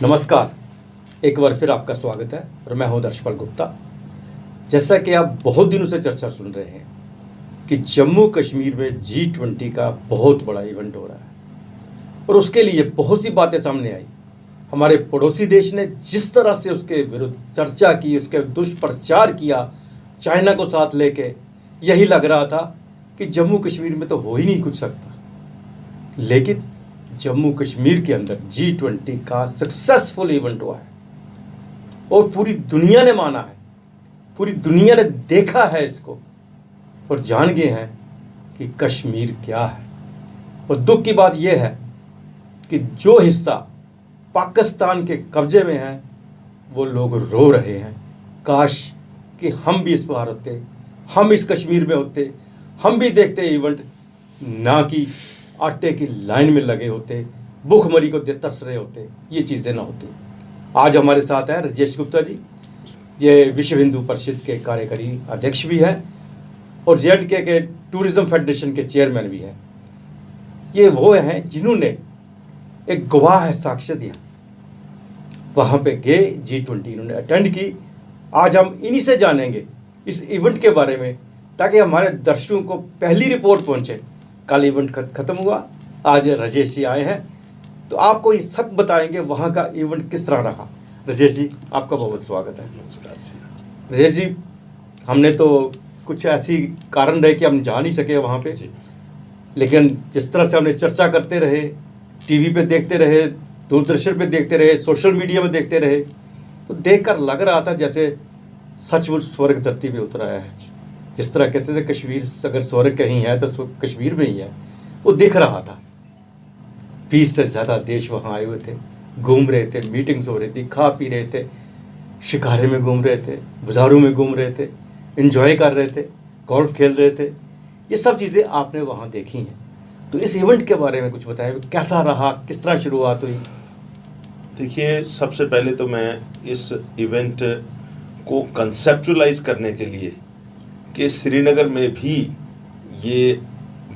नमस्कार। एक बार फिर आपका स्वागत है और मैं हूं दर्शपाल गुप्ता। जैसा कि आप बहुत दिनों से चर्चा सुन रहे हैं कि जम्मू कश्मीर में G20 का बहुत बड़ा इवेंट हो रहा है और उसके लिए बहुत सी बातें सामने आई। हमारे पड़ोसी देश ने जिस तरह से उसके विरुद्ध चर्चा की, उसके दुष्प्रचार किया, चाइना को साथ लेके, यही लग रहा था कि जम्मू कश्मीर में तो हो ही नहीं कुछ सकता। लेकिन जम्मू कश्मीर के अंदर G20 का सक्सेसफुल इवेंट हुआ है और पूरी दुनिया ने माना है, पूरी दुनिया ने देखा है इसको और जान गए हैं कि कश्मीर क्या है। और दुख की बात यह है कि जो हिस्सा पाकिस्तान के कब्जे में है वो लोग रो रहे हैं, काश कि हम भी इस बार होते, हम इस कश्मीर में होते, हम भी देखते इवेंट, ना कि आटे की लाइन में लगे होते, भूखमरी को तरस रहे होते, ये चीज़ें ना होती। आज हमारे साथ है राजेश गुप्ता जी, ये विश्व हिंदू परिषद के कार्यकारी अध्यक्ष भी हैं और J&K के टूरिज्म फेडरेशन के चेयरमैन भी हैं। ये वो हैं जिन्होंने एक गवाह है साक्ष्य दिया, वहाँ पे गए, G20 इन्होंने अटेंड की। आज हम इन्हीं से जानेंगे इस इवेंट के बारे में, ताकि हमारे दर्शकों को पहली रिपोर्ट पहुँचे। कल इवेंट खत्म हुआ, आज राजेश जी आए हैं तो आपको ये सब बताएंगे वहाँ का इवेंट किस तरह रहा। राजेश जी, आपका बहुत स्वागत है। नमस्कार जी। राजेश जी, हमने तो कुछ ऐसी कारण रहे कि हम जा नहीं सके वहाँ पे, लेकिन जिस तरह से हमने चर्चा करते रहे, टीवी पे देखते रहे, दूरदर्शन पे देखते रहे, सोशल मीडिया में देखते रहे, तो देखकर लग रहा था जैसे सचमुच स्वर्ग धरती पे उतर आया है। जिस तरह कहते थे कश्मीर अगर स्वर्ग कहीं है तो कश्मीर में ही है, वो दिख रहा था। 20 से ज़्यादा देश वहाँ आए हुए थे, घूम रहे थे, मीटिंग्स हो रही थी, खा पी रहे थे, शिकारे में घूम रहे थे, बाज़ारों में घूम रहे थे, एंजॉय कर रहे थे, गोल्फ खेल रहे थे। ये सब चीज़ें आपने वहाँ देखी हैं, तो इस इवेंट के बारे में कुछ बताएं, कैसा रहा, किस तरह शुरुआत हुई? देखिए, सबसे पहले तो मैं इस इवेंट को कंसेप्चुलाइज करने के लिए कि श्रीनगर में भी ये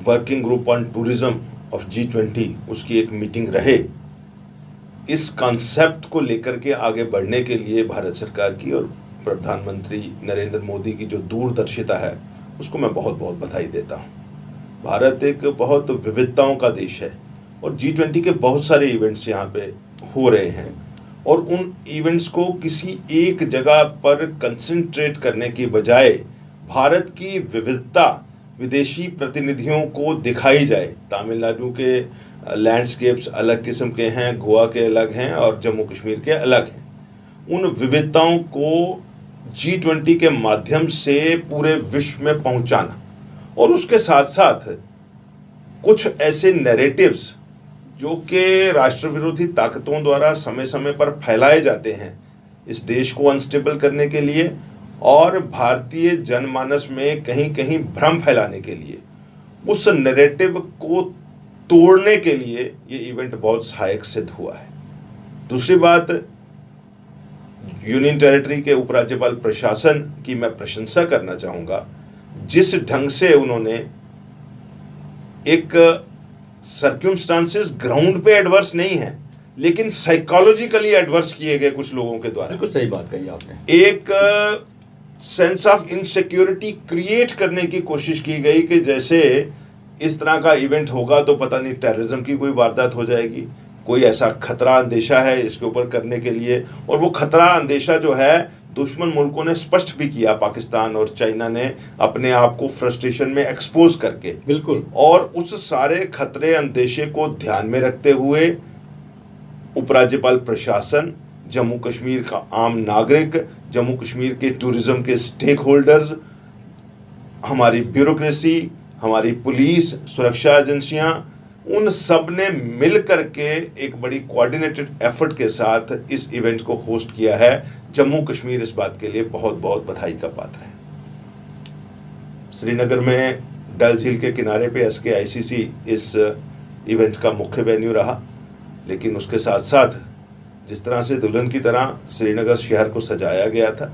working group on tourism of G20 उसकी एक मीटिंग रहे, इस कॉन्सेप्ट को लेकर के आगे बढ़ने के लिए भारत सरकार की और प्रधानमंत्री नरेंद्र मोदी की जो दूरदर्शिता है उसको मैं बहुत बहुत बधाई देता हूँ। भारत एक बहुत विविधताओं का देश है और G20 के बहुत सारे इवेंट्स यहाँ पे हो रहे हैं और उन इवेंट्स को किसी एक जगह पर कंसंट्रेट करने की बजाय भारत की विविधता विदेशी प्रतिनिधियों को दिखाई जाए। तमिलनाडु के लैंडस्केप्स अलग किस्म के हैं, गोवा के अलग हैं और जम्मू कश्मीर के अलग हैं। उन विविधताओं को G20 के माध्यम से पूरे विश्व में पहुंचाना और उसके साथ साथ कुछ ऐसे नैरेटिव्स जो कि राष्ट्र विरोधी ताकतों द्वारा समय समय पर फैलाए जाते हैं इस देश को अनस्टेबल करने के लिए और भारतीय जनमानस में कहीं कहीं भ्रम फैलाने के लिए, उस नैरेटिव को तोड़ने के लिए ये इवेंट बहुत सहायक सिद्ध हुआ है। दूसरी बात, यूनियन टेरिटरी के उपराज्यपाल प्रशासन की मैं प्रशंसा करना चाहूँगा। जिस ढंग से उन्होंने एक सर्क्यूमस्टांसेस ग्राउंड पे एडवर्स नहीं है लेकिन साइकोलॉजिकली एडवर्स किए गए कुछ लोगों के द्वारा, बिल्कुल सही बात कही आपने, एक सेंस ऑफ इनसिक्योरिटी क्रिएट करने की कोशिश की गई कि जैसे इस तरह का इवेंट होगा तो पता नहीं टेररिज्म की कोई वारदात हो जाएगी, कोई ऐसा खतरा अंदेशा है इसके ऊपर करने के लिए। और वो खतरा अंदेशा जो है दुश्मन मुल्कों ने स्पष्ट भी किया, पाकिस्तान और चाइना ने अपने आप को फ्रस्ट्रेशन में एक्सपोज करके, बिल्कुल। और उस सारे खतरे अंदेशे को ध्यान में रखते हुए उपराज्यपाल प्रशासन, जम्मू कश्मीर का आम नागरिक, जम्मू कश्मीर के टूरिज्म के स्टेक होल्डर्स, हमारी ब्यूरोक्रेसी, हमारी पुलिस, सुरक्षा एजेंसियां, उन सब ने मिल करके एक बड़ी कोऑर्डिनेटेड एफर्ट के साथ इस इवेंट को होस्ट किया है। जम्मू कश्मीर इस बात के लिए बहुत बहुत बधाई का पात्र है। श्रीनगर में डल झील के किनारे पे SKICC इस इवेंट का मुख्य वेन्यू रहा, लेकिन उसके साथ साथ जिस तरह से दुल्हन की तरह श्रीनगर शहर को सजाया गया था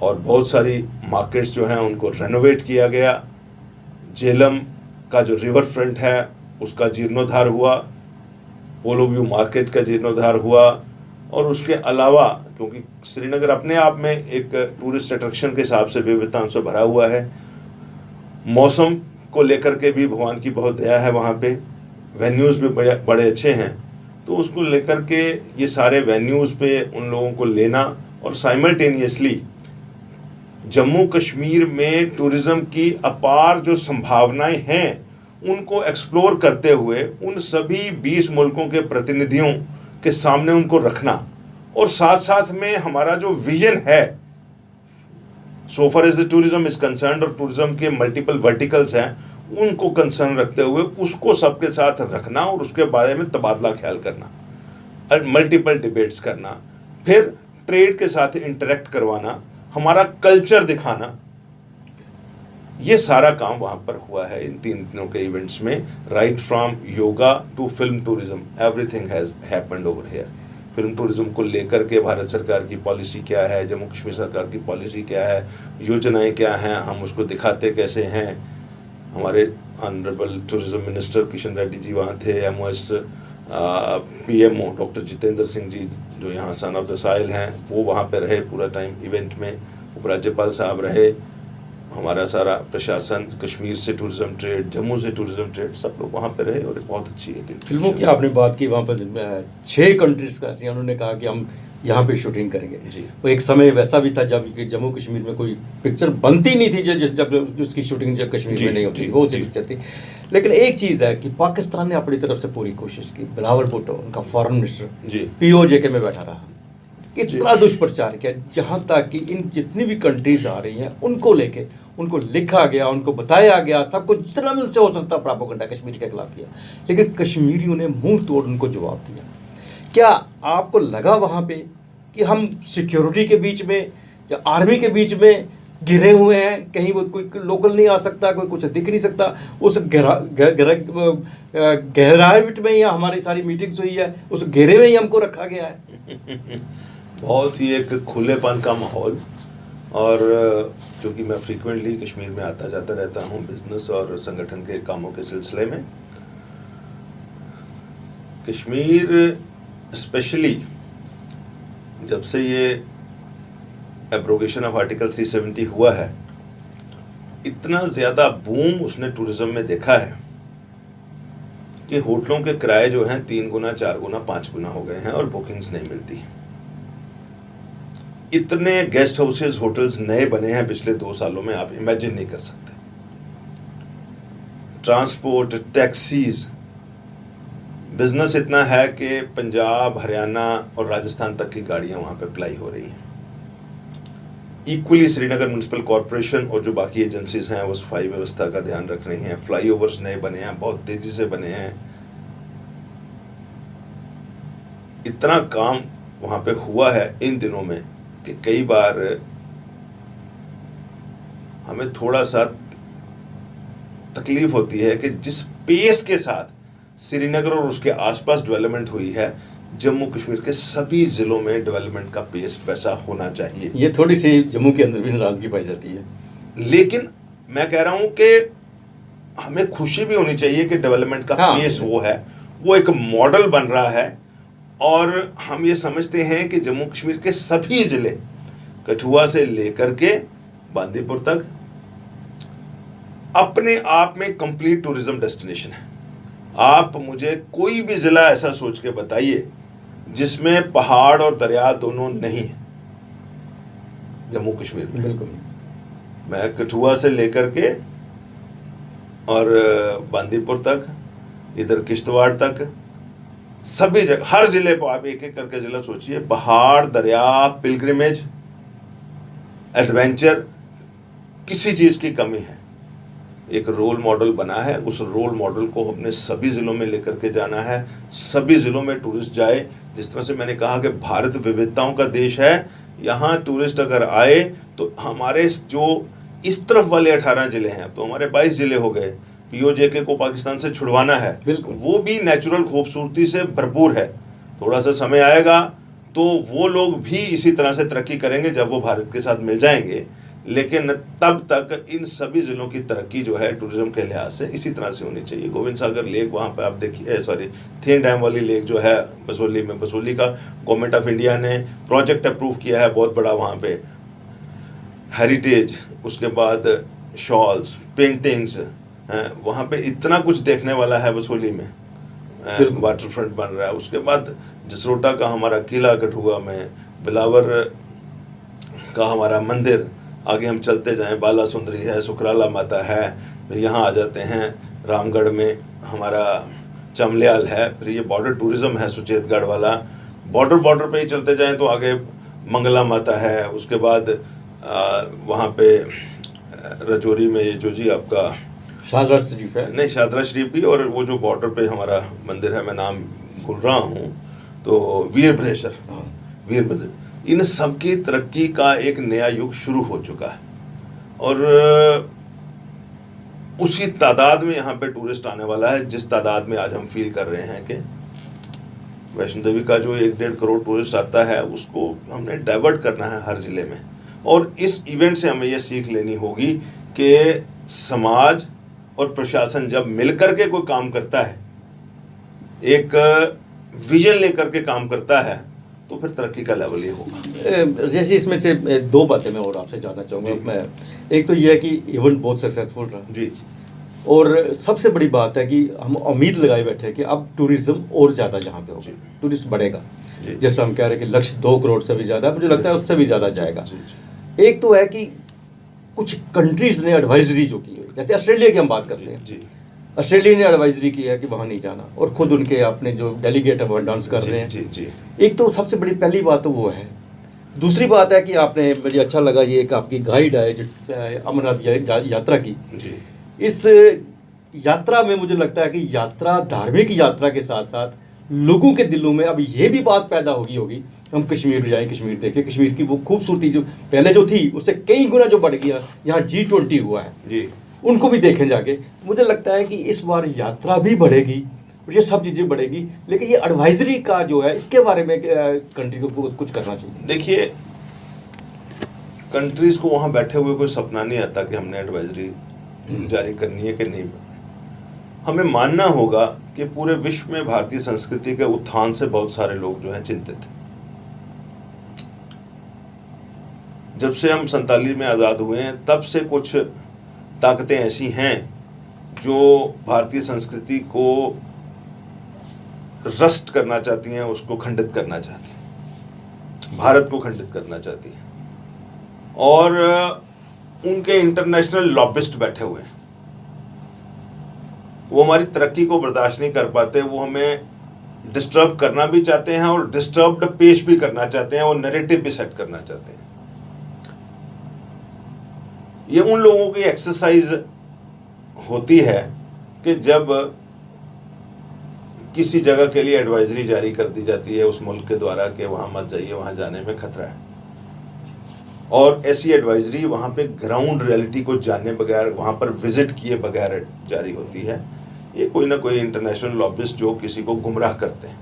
और बहुत सारी मार्केट्स जो हैं उनको रेनोवेट किया गया, झेलम का जो रिवर फ्रंट है उसका जीर्णोद्धार हुआ, पोलो व्यू मार्केट का जीर्णोद्धार हुआ, और उसके अलावा क्योंकि श्रीनगर अपने आप में एक टूरिस्ट अट्रैक्शन के हिसाब से विविधताओं से भरा हुआ है, मौसम को लेकर के भी भगवान की बहुत दया है, वहाँ पे वेन्यूज़ भी बड़े अच्छे हैं, तो उसको लेकर के ये सारे वेन्यूज़ पे उन लोगों को लेना, और साइमल्टेनियसली जम्मू कश्मीर में टूरिज़्म की अपार जो संभावनाएं हैं उनको एक्सप्लोर करते हुए उन सभी 20 मुल्कों के प्रतिनिधियों के सामने उनको रखना, और साथ साथ में हमारा जो विजन है so far as the tourism is concerned, और टूरिज्म के मल्टीपल वर्टिकल्स हैं, उनको कंसर्न रखते हुए उसको सबके साथ रखना और उसके बारे में तबादला ख्याल करना, मल्टीपल डिबेट्स करना, फिर ट्रेड के साथ इंटरेक्ट करवाना, हमारा कल्चर दिखाना, ये सारा काम वहाँ पर हुआ है इन 3 दिनों के इवेंट्स में। Right from yoga to film tourism, everything has happened over here. Film tourism को लेकर के भारत सरकार की पॉलिसी क्या है, जम्मू कश्मीर सरकार की पॉलिसी क्या है, योजनाएं क्या हैं, हम उसको दिखाते कैसे हैं। हमारे honourable tourism minister Kishan Reddy ji वहाँ थे, MOS PMO doctor Jitendra Singh ji जो यहाँ सन ऑफ द साइल हैं वो वहाँ पे रहे पूरा टाइम इवेंट में, उपराज्यपाल साहब रहे, हमारा सारा प्रशासन, कश्मीर से टूरिज्म ट्रेड, जम्मू से टूरिज्म ट्रेड, सब लोग वहाँ पे रहे, और बहुत अच्छी है। फिल्मों की आपने बात की, वहाँ पर 6 कंट्रीज़ का उन्होंने कहा कि हम यहाँ पे शूटिंग करेंगे जी। वो एक समय वैसा भी था जब कि जम्मू कश्मीर में कोई पिक्चर बनती नहीं थी, जब उसकी शूटिंग जब कश्मीर में नहीं होती, वो सी पिक्चर थी। लेकिन एक चीज़ है कि पाकिस्तान ने अपनी तरफ से पूरी कोशिश की, बिलावल भुट्टो उनका फॉरेन मिनिस्टर POJK में बैठा रहा, इतना दुष्प्रचार किया, जहाँ तक कि इन जितनी भी कंट्रीज आ रही हैं उनको लेके उनको लिखा गया, उनको बताया गया, सब कुछ जितना भी उनसे हो सकता प्रोपेगेंडा कश्मीर के खिलाफ किया, लेकिन कश्मीरियों ने मुंह तोड़ उनको जवाब दिया। क्या आपको लगा वहाँ पे कि हम सिक्योरिटी के बीच में या आर्मी के बीच में घिरे हुए हैं, कहीं वो कोई लोकल नहीं आ सकता, कोई कुछ दिख नहीं सकता, उस गहराहट में या हमारी सारी मीटिंग्स हुई है उस घेरे में ही हमको रखा गया है? बहुत ही एक खुलेपन का माहौल, और क्योंकि मैं फ्रीक्वेंटली कश्मीर में आता जाता रहता हूँ बिजनेस और संगठन के कामों के सिलसिले में, कश्मीर स्पेशली जब से ये एब्रोगेशन ऑफ आर्टिकल 370 हुआ है, इतना ज़्यादा बूम उसने टूरिज्म में देखा है कि होटलों के किराए जो हैं 3 गुना 4 गुना 5 गुना हो गए हैं, और बुकिंग्स नहीं मिलती। इतने गेस्ट हाउसेज होटल्स नए बने हैं पिछले 2 सालों में, आप इमेजिन नहीं कर सकते। ट्रांसपोर्ट, टैक्सीज, बिजनेस इतना है कि पंजाब, हरियाणा और राजस्थान तक की गाड़ियां वहां पे अप्लाई हो रही हैं। इक्वली श्रीनगर म्यूनसिपल कॉरपोरेशन और जो बाकी एजेंसीज हैं वो सफाई व्यवस्था का ध्यान रख रही हैं। फ्लाईओवर्स नए बने हैं, बहुत तेजी से बने हैं। इतना काम वहाँ पे हुआ है इन दिनों में कि कई बार हमें थोड़ा सा तकलीफ होती है कि जिस पेस के साथ श्रीनगर और उसके आसपास डेवलपमेंट हुई है, जम्मू कश्मीर के सभी ज़िलों में डेवलपमेंट का पेस वैसा होना चाहिए। ये थोड़ी सी जम्मू के अंदर भी नाराज़गी पाई जाती है, लेकिन मैं कह रहा हूँ कि हमें खुशी भी होनी चाहिए कि डेवलपमेंट का पेस वो है, वो एक मॉडल बन रहा है। और हम ये समझते हैं कि जम्मू कश्मीर के सभी ज़िले, कठुआ से लेकर के बांदीपुर तक, अपने आप में कंप्लीट टूरिज्म डेस्टिनेशन है। आप मुझे कोई भी ज़िला ऐसा सोच के बताइए जिसमें पहाड़ और दरिया दोनों नहीं है जम्मू कश्मीर में। बिल्कुल, मैं कठुआ से लेकर के और बांदीपुर तक, इधर किश्तवाड़ तक, सभी जगह, हर ज़िले पर आप एक एक करके ज़िला सोचिए, पहाड़, दरिया, पिलग्रिमेज, एडवेंचर, किसी चीज़ की कमी है। एक रोल मॉडल बना है, उस रोल मॉडल को अपने सभी ज़िलों में लेकर के जाना है। सभी ज़िलों में टूरिस्ट जाए। जिस तरह से मैंने कहा कि भारत विविधताओं का देश है, यहाँ टूरिस्ट अगर आए तो हमारे जो इस तरफ वाले 18 ज़िले हैं, तो हमारे 22 ज़िले हो गए। POJK को पाकिस्तान से छुड़वाना है, वो भी नेचुरल खूबसूरती से भरपूर है। थोड़ा सा समय आएगा तो वो लोग भी इसी तरह से तरक्की करेंगे जब वो भारत के साथ मिल जाएंगे। लेकिन तब तक इन सभी ज़िलों की तरक्की जो है टूरिज्म के लिहाज से इसी तरह से होनी चाहिए। गोविंद सागर लेक वहाँ पे आप देखिए, सॉरी थेन डैम वाली लेक जो है बसोली में, बसोली का गवर्नमेंट ऑफ इंडिया ने प्रोजेक्ट अप्रूव किया है बहुत बड़ा वहाँ पे, हेरिटेज, उसके बाद शॉल्स, पेंटिंग्स, वहाँ पे इतना कुछ देखने वाला है बसोली में, वाटर फ्रंट बन रहा है। उसके बाद जसरोटा का हमारा किला कठुआ में, बिलावर का हमारा मंदिर, आगे हम चलते जाएं बाला सुंदरी है, सुकराला माता है, फिर यहाँ आ जाते हैं रामगढ़ में हमारा चमल्याल है, फिर ये बॉर्डर टूरिज़्म है सुचेतगढ़ वाला, बॉर्डर पे ही चलते जाएं तो आगे मंगला माता है, उसके बाद वहाँ पे रजौरी में ये जो जी आपका शादरा शरीफ है, नहीं शादरा शरीफ भी, और वो जो बॉर्डर पे हमारा मंदिर है, मैं नाम भूल रहा हूँ, तो वीरभद्रेश्वर, वीरभद्र, इन सब की तरक्की का एक नया युग शुरू हो चुका है। और उसी तादाद में यहाँ पे टूरिस्ट आने वाला है जिस तादाद में आज हम फील कर रहे हैं कि वैष्णो देवी का जो 1-1.5 करोड़ टूरिस्ट आता है उसको हमने डाइवर्ट करना है हर ज़िले में। और इस इवेंट से हमें यह सीख लेनी होगी कि समाज और प्रशासन जब मिलकर के कोई काम करता है, एक विजन लेकर के काम करता है, तो फिर तरक्की का लेवल ये होगा। जैसे इसमें से दो बातें मैं और आपसे जानना चाहूँगा। मैं एक तो ये है कि इवेंट बहुत सक्सेसफुल रहा जी, और सबसे बड़ी बात है कि हम उम्मीद लगाए बैठे हैं कि अब टूरिज्म और ज़्यादा यहाँ पे होगा, टूरिस्ट बढ़ेगा। जैसे हम कह रहे हैं कि लक्ष्य 2 करोड़ से भी ज़्यादा, मुझे लगता है उससे भी ज़्यादा जाएगा। एक तो है कि कुछ कंट्रीज़ ने एडवाइजरी जो की है, जैसे ऑस्ट्रेलिया की हम बात करते हैं जी, ऑस्ट्रेलिया ने एडवाइजरी की है कि वहाँ नहीं जाना, और खुद उनके अपने जो डेलीगेट है वो डांस कर रहे हैं जी जी। एक तो सबसे बड़ी पहली बात तो वो है। दूसरी बात है कि आपने, मुझे अच्छा लगा ये एक आपकी गाइड है जो अमरनाथ यात्रा की जी। इस यात्रा में मुझे लगता है कि यात्रा, धार्मिक यात्रा के साथ साथ लोगों के दिलों में अब ये भी बात पैदा होगी हम कश्मीर जाएं, कश्मीर देखें, कश्मीर की वो खूबसूरती जो पहले जो थी उससे कई गुना जो बढ़ गया, यहाँ G20 हुआ है जी, उनको भी देखें जाके। मुझे लगता है कि इस बार यात्रा भी बढ़ेगी और ये सब चीज़ें बढ़ेगी, लेकिन ये एडवाइजरी का जो है इसके बारे में कंट्री को कुछ करना चाहिए। देखिए, कंट्रीज़ को वहाँ बैठे हुए कोई सपना नहीं आता कि हमने एडवाइजरी जारी करनी है कि नहीं। हमें मानना होगा कि पूरे विश्व में भारतीय संस्कृति के उत्थान से बहुत सारे लोग जो हैं चिंतित हैं। जब से हम 47 में आज़ाद हुए हैं तब से कुछ ताकतें ऐसी हैं जो भारतीय संस्कृति को रस्ट करना चाहती हैं, उसको खंडित करना चाहती हैं, भारत को खंडित करना चाहती हैं, और उनके इंटरनेशनल लॉबिस्ट बैठे हुए हैं। वो हमारी तरक्की को बर्दाश्त नहीं कर पाते, वो हमें डिस्टर्ब करना भी चाहते हैं और डिस्टर्ब्ड पेश भी करना चाहते हैं और नैरेटिव भी सेट करना चाहते हैं। ये उन लोगों की एक्सरसाइज होती है कि जब किसी जगह के लिए एडवाइजरी जारी कर दी जाती है उस मुल्क के द्वारा कि वहाँ मत जाइए, वहाँ जाने में खतरा है, और ऐसी एडवाइजरी वहाँ पे ग्राउंड रियलिटी को जाने बगैर, वहाँ पर विजिट किए बगैर जारी होती है। ये कोई ना कोई इंटरनेशनल लॉबिस्ट जो किसी को गुमराह करते हैं।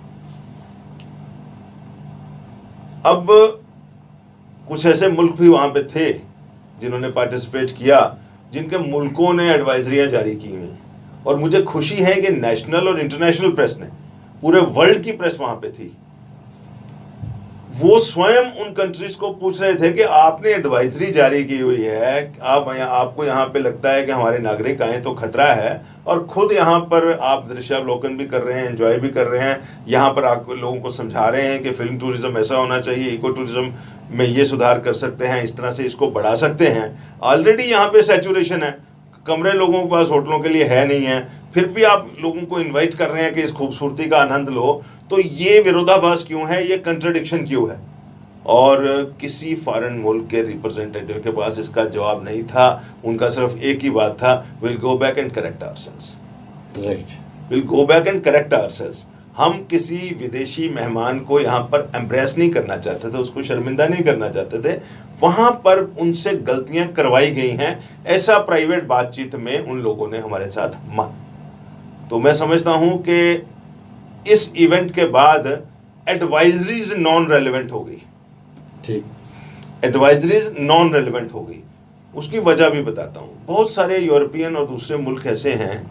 अब कुछ ऐसे मुल्क भी वहाँ पे थे जिन्होंने पार्टिसिपेट किया, जिनके मुल्कों ने एडवाइजरियाँ जारी की हुई, और मुझे खुशी है कि नेशनल और इंटरनेशनल प्रेस ने, पूरे वर्ल्ड की प्रेस वहाँ पे थी, वो स्वयं उन कंट्रीज को पूछ रहे थे कि आपने एडवाइजरी जारी की हुई है, आपको यहाँ पे लगता है कि हमारे नागरिक आए तो खतरा है, और खुद यहाँ पर आप दृश्यावलोकन भी कर रहे हैं, एंजॉय भी कर रहे हैं, यहाँ पर आप लोगों को समझा रहे हैं कि फिल्म टूरिज्म ऐसा होना चाहिए, इको टूरिज्म में ये सुधार कर सकते हैं, इस तरह से इसको बढ़ा सकते हैं। ऑलरेडी यहाँ पे सैचुरेशन है, कमरे लोगों के पास होटलों के लिए है नहीं है, फिर भी आप लोगों को इनवाइट कर रहे हैं कि इस खूबसूरती का आनंद लो। तो ये विरोधाभास क्यों है, ये कंट्रडिक्शन क्यों है? और किसी फॉरेन मुल्क के रिप्रेजेंटेटिव के पास इसका जवाब नहीं था। उनका सिर्फ एक ही बात था, will go back and correct ourselves, right, will go back and correct ourselves. हम किसी विदेशी मेहमान को यहाँ पर एम्ब्रेस नहीं करना चाहते थे, उसको शर्मिंदा नहीं करना चाहते थे, वहाँ पर उनसे गलतियाँ करवाई गई हैं, ऐसा प्राइवेट बातचीत में उन लोगों ने हमारे साथ माना। तो मैं समझता हूँ कि इस इवेंट के बाद एडवाइजरीज नॉन रेलेवेंट हो गई, ठीक, एडवाइजरीज नॉन रेलेवेंट हो गई। उसकी वजह भी बताता हूँ। बहुत सारे यूरोपियन और दूसरे मुल्क ऐसे हैं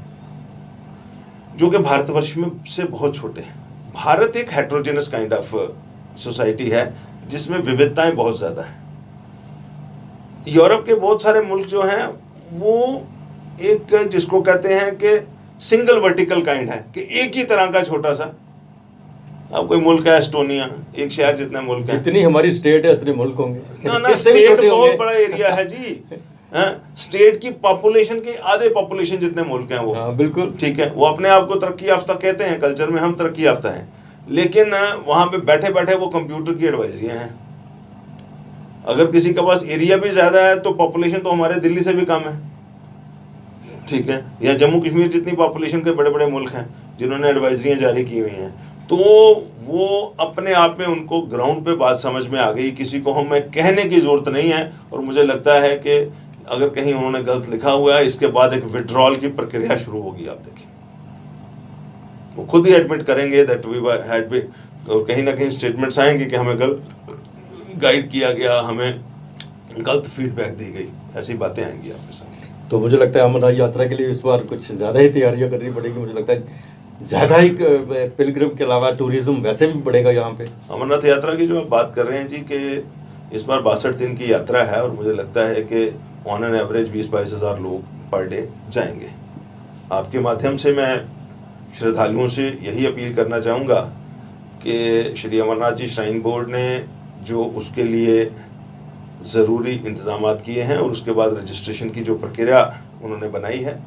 जो कि भारतवर्ष में से बहुत छोटे हैं। भारत एक हेट्रोजेनस काइंड ऑफ सोसाइटी है जिसमें विविधताएं बहुत ज़्यादा हैं। यूरोप के बहुत सारे मुल्क जो हैं वो एक जिसको कहते हैं कि सिंगल वर्टिकल काइंड है, कि एक ही तरह का छोटा सा। अब कोई मुल्क है एस्टोनिया, एक शहर जितने मुल्क हैं, जितनी हमारी स्टेट है उतने मुल्क होंगे। ना स्टेट बहुत बड़ा एरिया है जी। स्टेट की पॉपुलेशन के आधे पॉपुलेशन जितने मुल्क हैं वो। हाँ बिल्कुल ठीक है, वो अपने आप को तरक्की याफ्ता कहते हैं, कल्चर में हम तरक्की याफ्ता हैं, लेकिन वहां पे बैठे बैठे वो कंप्यूटर की एडवाइजरियां हैं। अगर किसी के पास एरिया भी ज्यादा है तो पॉपुलेशन तो हमारे दिल्ली से भी कम है। ठीक है, या जम्मू कश्मीर जितनी पॉपुलेशन के बड़े बड़े मुल्क हैं जिन्होंने एडवाइजरियां जारी की हुई हैं, तो वो अपने आप में उनको ग्राउंड पे बात समझ में आ गई, किसी को हमें कहने की जरूरत नहीं है। और मुझे लगता है कि अगर कहीं उन्होंने गलत लिखा हुआ है, इसके बाद एक विड्रॉल की प्रक्रिया शुरू होगी। आप देखिए, वो खुद ही एडमिट करेंगे दैट वी हैड बीन, और कहीं ना कहीं स्टेटमेंट्स आएंगे कि हमें गलत गाइड किया गया, हमें गलत फीडबैक दी गई, ऐसी बातें आएंगी आपके सामने। तो मुझे लगता है अमरनाथ यात्रा के लिए इस बार कुछ ज़्यादा ही तैयारियां करनी पड़ेगी। मुझे लगता है ज़्यादा ही पिलग्रिम के अलावा टूरिज्म वैसे भी बढ़ेगा यहाँ पे। अमरनाथ यात्रा की जो आप बात कर रहे हैं जी, कि इस बार 62 दिन की यात्रा है, और मुझे लगता है कि ऑन एन एवरेज 20-22 हज़ार लोग पर डे जाएंगे। आपके माध्यम से मैं श्रद्धालुओं से यही अपील करना चाहूँगा कि श्री अमरनाथ जी श्राइन बोर्ड ने जो उसके लिए ज़रूरी इंतज़ामात किए हैं और उसके बाद रजिस्ट्रेशन की जो प्रक्रिया उन्होंने बनाई है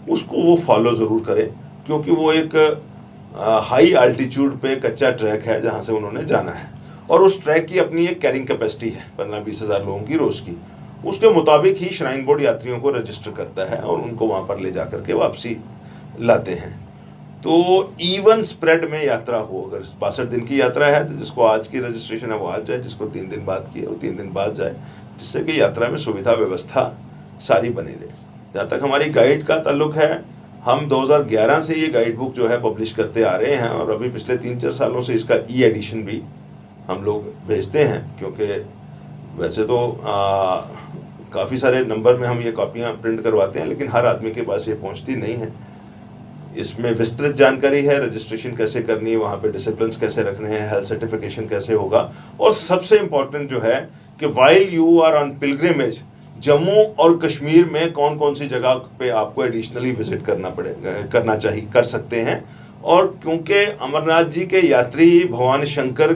उसको वो फॉलो ज़रूर करें, क्योंकि वो एक हाई आल्टीट्यूड पे कच्चा ट्रैक है जहाँ से उन्होंने जाना है, और उस ट्रैक की अपनी एक कैरिंग कैपेसिटी है 15-20 हज़ार लोगों की रोज़ की। उसके मुताबिक ही श्राइन बोर्ड यात्रियों को रजिस्टर करता है और उनको वहाँ पर ले जा करके वापसी लाते हैं। तो इवन स्प्रेड में यात्रा हो, अगर 62 दिन की यात्रा है तो जिसको आज की रजिस्ट्रेशन है वो आज जाए, जिसको 3 दिन बाद की है वो 3 दिन बाद जाए, जिससे कि यात्रा में सुविधा व्यवस्था सारी बनी रहे। जहाँ तक हमारी गाइड का ताल्लुक है, हम 2011 से ये गाइड बुक जो है पब्लिश करते आ रहे हैं, और अभी पिछले 3-4 सालों से इसका ई एडिशन भी हम लोग भेजते हैं, क्योंकि वैसे तो काफ़ी सारे नंबर में हम ये कॉपियाँ प्रिंट करवाते हैं, लेकिन हर आदमी के पास ये पहुँचती नहीं है। इसमें विस्तृत जानकारी है, रजिस्ट्रेशन कैसे करनी है, वहाँ पे डिसिप्लिन्स कैसे रखने हैं, हेल्थ सर्टिफिकेशन कैसे होगा, और सबसे इम्पॉर्टेंट जो है कि while you are on pilgrimage, Jammu और कश्मीर में कौन कौन सी जगह पे आपको एडिशनली विजिट करना चाहिए, कर सकते हैं। और क्योंकि अमरनाथ जी के यात्री भगवान शंकर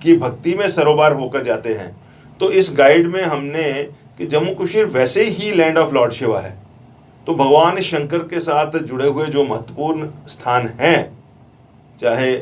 की भक्ति में सरोबार होकर जाते हैं, तो इस गाइड में हमने कि जम्मू कश्मीर वैसे ही लैंड ऑफ लॉर्ड शिवा है, तो भगवान शंकर के साथ जुड़े हुए जो महत्वपूर्ण स्थान हैं, चाहे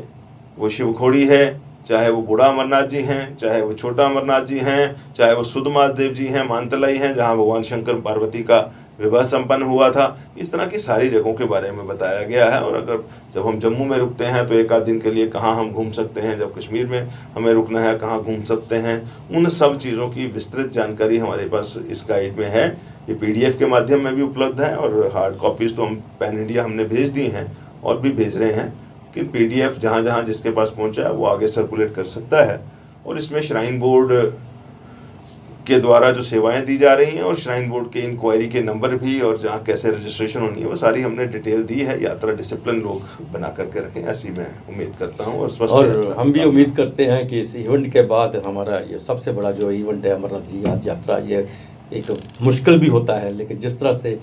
वो शिवखोड़ी है, चाहे वो बूढ़ा अमरनाथ जी हैं, चाहे वो छोटा अमरनाथ जी हैं, चाहे वो सुध महादेव जी हैं, मानतलाई हैं जहाँ भगवान शंकर पार्वती का विवाह संपन्न हुआ था, इस तरह की सारी जगहों के बारे में बताया गया है। और अगर जब हम जम्मू में रुकते हैं तो एक आध दिन के लिए कहाँ हम घूम सकते हैं, जब कश्मीर में हमें रुकना है कहाँ घूम सकते हैं, उन सब चीज़ों की विस्तृत जानकारी हमारे पास इस गाइड में है। ये PDF के माध्यम में भी उपलब्ध है, और हार्ड कॉपीज़ तो हम पैन इंडिया हमने भेज दी हैं और भी भेज रहे हैं, लेकिन PDF जहाँ जहाँ जिसके पास पहुँचा है वो आगे सर्कुलेट कर सकता है। और इसमें श्राइन बोर्ड के द्वारा जो सेवाएं दी जा रही हैं और श्राइन बोर्ड के इंक्वायरी के नंबर भी, और जहाँ कैसे रजिस्ट्रेशन होनी है, वो सारी हमने डिटेल दी है। यात्रा डिसिप्लिन लोग बना करके रखें, ऐसी मैं उम्मीद करता हूँ। और हम भी उम्मीद करते हैं कि इस इवेंट के बाद हमारा ये सबसे बड़ा जो इवेंट है अमरनाथ जी आज यात्रा, ये एक मुश्किल भी होता है, लेकिन जिस तरह से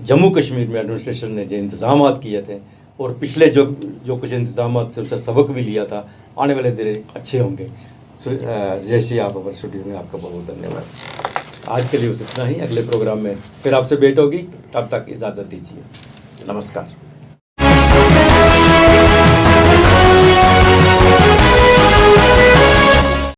जम्मू कश्मीर में एडमिनिस्ट्रेशन ने जो इंतजाम किए थे और पिछले जो कुछ इंतजाम से उससे सबक भी लिया था, आने वाले दिन अच्छे होंगे। जय श्री आप हमारे स्टूडियो में आपका बहुत बहुत धन्यवाद। आज के लिए बस इतना ही, अगले प्रोग्राम में फिर आपसे भेंट होगी, तब तक इजाज़त दीजिए, नमस्कार।